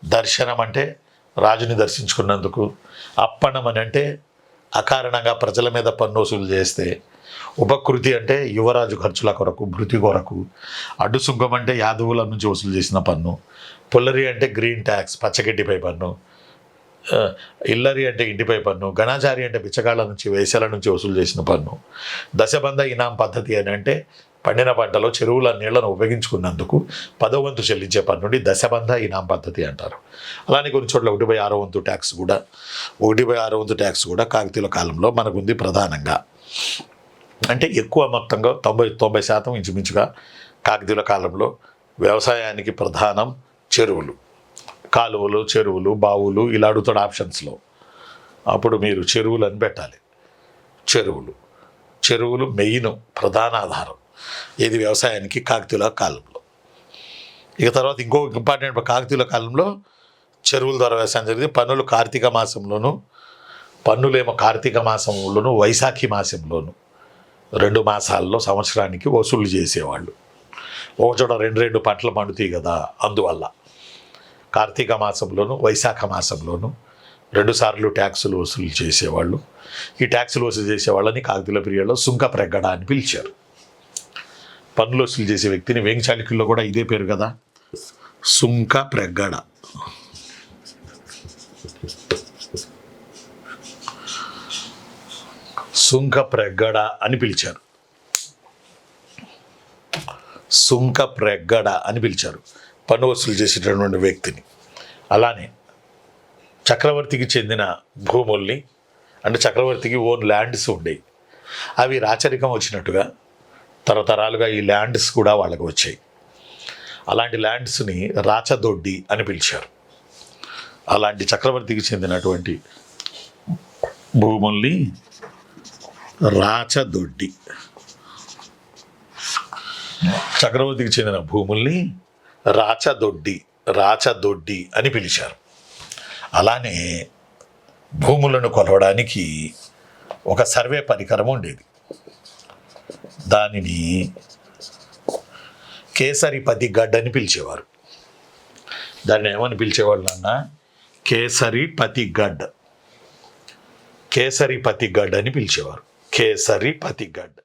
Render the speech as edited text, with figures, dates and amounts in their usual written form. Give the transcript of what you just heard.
దర్శనం అంటే రాజుని దర్శించుకున్నందుకు, అప్పణం అని అంటే అకారణంగా ప్రజల మీద పన్ను వసూలు చేస్తే, ఉపకృతి అంటే యువరాజు ఖర్చుల కొరకు, భృతి కొరకు, అడ్డు సుంకం అంటే యాదవుల నుంచి వసూలు చేసిన పన్ను, పుల్లరి అంటే గ్రీన్ ట్యాక్స్ పచ్చగడ్డిపై పన్ను, ఇల్లరి అంటే ఇంటిపై పన్ను, గణాచారి అంటే బిచ్చగాళ్ళ నుంచి వేసల నుంచి వసూలు చేసిన పన్ను, దశబంధ ఇనాం పద్ధతి అని అంటే పండిన పంటలో చెరువుల నీళ్లను ఉపయోగించుకున్నందుకు 10వ వంతు చెల్లించే పన్నుని దశబంధ ఇనాం పద్ధతి అంటారు. అలానే కొన్ని చోట్ల 1/6 వంతు ట్యాక్స్ కూడా 1/6 వంతు ట్యాక్స్ కూడా కాకతీయుల కాలంలో మనకుంది. ప్రధానంగా అంటే ఎక్కువ మొత్తంగా 90% ఇంచుమించుగా కాకతీయుల కాలంలో వ్యవసాయానికి ప్రధానం చెరువులు, కాలువలు, చెరువులు, బావులు. ఇలా అడుగుతాడు ఆప్షన్స్లో. అప్పుడు మీరు చెరువులు అని పెట్టాలి. చెరువులు మెయిన్ ప్రధాన ఆధారం ఇది వ్యవసాయానికి కాకతీయుల కాలంలో. ఇక తర్వాత ఇంకో ఇంపార్టెంట్, కాకతీయుల కాలంలో చెరువుల ద్వారా వ్యవసాయం జరిగింది. పన్నులు కార్తీక మాసంలోను, పన్నులేమో కార్తీక మాసంలోను, వైశాఖి మాసంలోను 2 మాసాల్లో సంవత్సరానికి వసూలు చేసేవాళ్ళు. ఒకచోట 2 పంటలు పండుతాయి కదా, అందువల్ల కార్తీక మాసంలోను, వైశాఖ మాసంలోను 2 సార్లు ట్యాక్సులు వసూలు చేసేవాళ్ళు. ఈ ట్యాక్సులు వసూలు చేసేవాళ్ళని కాకతీయుల పీరియడ్లో సుంక ప్రగ్గడ అని పిలిచారు. పన్నులు వసూలు చేసే వ్యక్తిని వేంగచాళుక్యుల్లో కూడా ఇదే పేరు కదా, సుంక ప్రగ్గడ. సుంక ప్రగ్గడ అని పిలిచారు. సుంక ప్రగ్గడ అని పిలిచారు పన్ను వసూలు చేసేటటువంటి వ్యక్తిని. అలానే చక్రవర్తికి చెందిన భూముల్ని, అంటే చక్రవర్తికి ఓన్ ల్యాండ్స్ ఉండేవి, అవి రాచరికం వచ్చినట్టుగా తరతరాలుగా ఈ ల్యాండ్స్ కూడా వాళ్ళకి వచ్చాయి. అలాంటి ల్యాండ్స్ని రాచదొడ్డి అని పిలిచారు. అలాంటి చక్రవర్తికి చెందినటువంటి భూముల్ని రాచదొడ్డి, చక్రవర్తికి చెందిన భూముల్ని రాచదొడ్డి అని పిలిచారు. అలానే భూములను కొలవడానికి ఒక సర్వే పరికరం ఉండేది. దానిని కేసరిపతి గడ్ అని పిలిచేవారు. దాన్ని ఏమని పిలిచేవాళ్ళు అన్న? కేసరిపతి గడ్ అని పిలిచేవారు. కేసరిపతి గడ్.